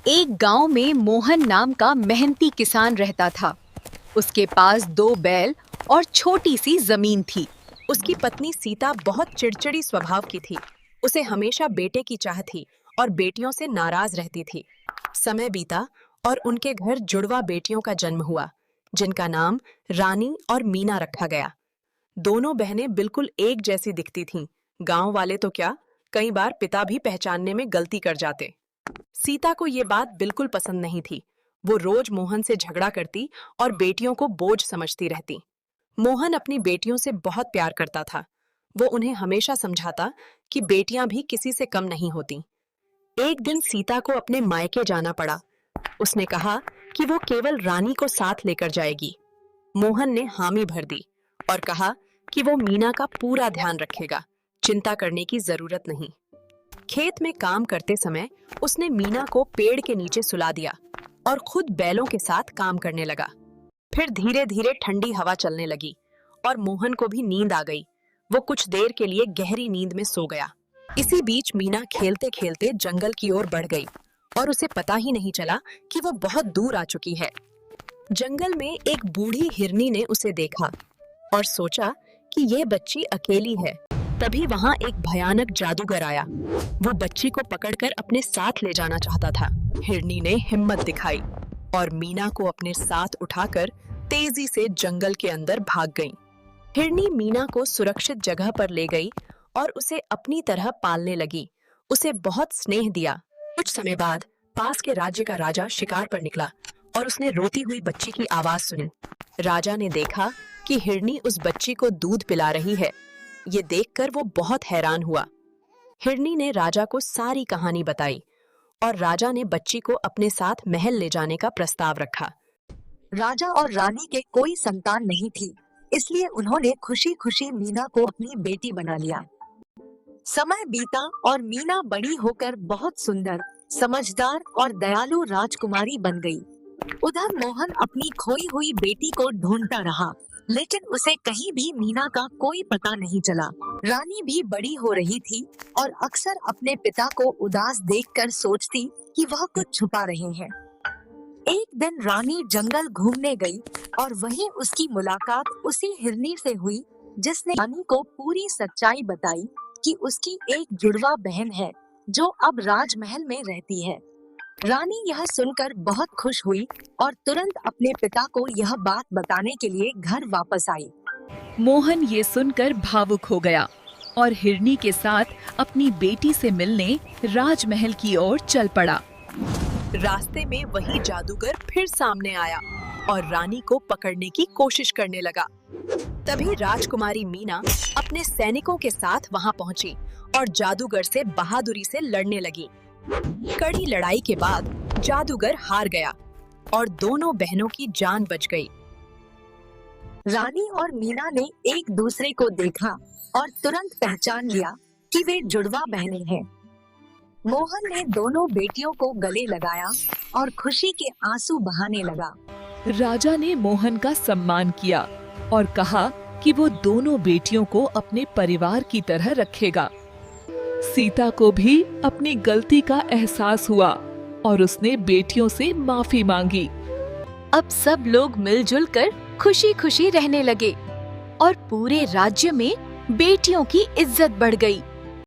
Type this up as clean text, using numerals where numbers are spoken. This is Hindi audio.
एक गांव में मोहन नाम का मेहनती किसान रहता था। उसके पास 2 बैल और छोटी सी जमीन थी। उसकी पत्नी सीता बहुत चिड़चिड़ी स्वभाव की थी। उसे हमेशा बेटे की चाह थी और बेटियों से नाराज रहती थी। समय बीता और उनके घर जुड़वा बेटियों का जन्म हुआ, जिनका नाम रानी और मीना रखा गया। दोनों बहनें बिल्कुल एक जैसी दिखती थीं। गांव वाले तो क्या, कई बार पिता भी पहचानने में गलती कर जाते। सीता को ये बात बिल्कुल पसंद नहीं थी। वो रोज मोहन से झगड़ा करती और बेटियों को बोझ समझती रहती। मोहन अपनी बेटियों से बहुत प्यार करता था। वो उन्हें हमेशा समझाता कि बेटियां भी किसी से कम नहीं होती। एक दिन सीता को अपने मायके जाना पड़ा। उसने कहा कि वो केवल रानी को साथ लेकर जाएगी। मोहन ने हामी भर दी और कहा कि वो मीना का पूरा ध्यान रखेगा, चिंता करने की जरूरत नहीं। खेत में काम करते समय उसने मीना को पेड़ के नीचे सुला दिया और खुद बैलों के साथ काम करने लगा। फिर धीरे धीरे ठंडी हवा चलने लगी और मोहन को भी नींद आ गई। वो कुछ देर के लिए गहरी नींद में सो गया। इसी बीच मीना खेलते खेलते जंगल की ओर बढ़ गई और उसे पता ही नहीं चला कि वो बहुत दूर आ चुकी है। जंगल में एक बूढ़ी हिरनी ने उसे देखा और सोचा कि यह बच्ची अकेली है। तभी वहां एक भयानक जादूगर आया। वो बच्ची को पकड़कर अपने साथ ले जाना चाहता था। हिरनी ने हिम्मत दिखाई और मीना को अपने साथ उठाकर तेजी से जंगल के अंदर भाग गई। हिरनी मीना को सुरक्षित जगह पर ले गई और उसे अपनी तरह पालने लगी। उसे बहुत स्नेह दिया। कुछ समय बाद पास के राज्य का राजा शिकार पर निकला और उसने रोती हुई बच्ची की आवाज सुनी। राजा ने देखा कि हिरनी उस बच्ची को दूध पिला रही है। ये देखकर वो बहुत हैरान हुआ। हिरनी ने राजा को सारी कहानी बताई और राजा ने बच्ची को अपने साथ महल ले जाने का प्रस्ताव रखा। राजा और रानी के कोई संतान नहीं थी, इसलिए उन्होंने खुशी खुशी मीना को अपनी बेटी बना लिया। समय बीता और मीना बड़ी होकर बहुत सुंदर, समझदार और दयालु राजकुमारी बन गई। उधर मोहन अपनी खोई हुई बेटी को ढूंढता रहा, लेकिन उसे कहीं भी मीना का कोई पता नहीं चला। रानी भी बड़ी हो रही थी और अक्सर अपने पिता को उदास देखकर सोचती कि वह कुछ छुपा रहे हैं। एक दिन रानी जंगल घूमने गई और वहीं उसकी मुलाकात उसी हिरनी से हुई, जिसने रानी को पूरी सच्चाई बताई कि उसकी एक जुड़वा बहन है जो अब राजमहल में रहती है। रानी यह सुनकर बहुत खुश हुई और तुरंत अपने पिता को यह बात बताने के लिए घर वापस आई। मोहन ये सुनकर भावुक हो गया और हिरनी के साथ अपनी बेटी से मिलने राजमहल की ओर चल पड़ा। रास्ते में वही जादूगर फिर सामने आया और रानी को पकड़ने की कोशिश करने लगा। तभी राजकुमारी मीना अपने सैनिकों के साथ वहां पहुंची और जादूगर से बहादुरी से लड़ने लगी। कड़ी लड़ाई के बाद जादूगर हार गया और दोनों बहनों की जान बच गई। रानी और मीना ने एक दूसरे को देखा और तुरंत पहचान लिया कि वे जुड़वा बहनें हैं। मोहन ने दोनों बेटियों को गले लगाया और खुशी के आंसू बहाने लगा। राजा ने मोहन का सम्मान किया और कहा कि वो दोनों बेटियों को अपने परिवार की तरह रखेगा। सीता को भी अपनी गलती का एहसास हुआ और उसने बेटियों से माफी मांगी। अब सब लोग मिलजुल कर खुशी खुशी रहने लगे और पूरे राज्य में बेटियों की इज्जत बढ़ गई।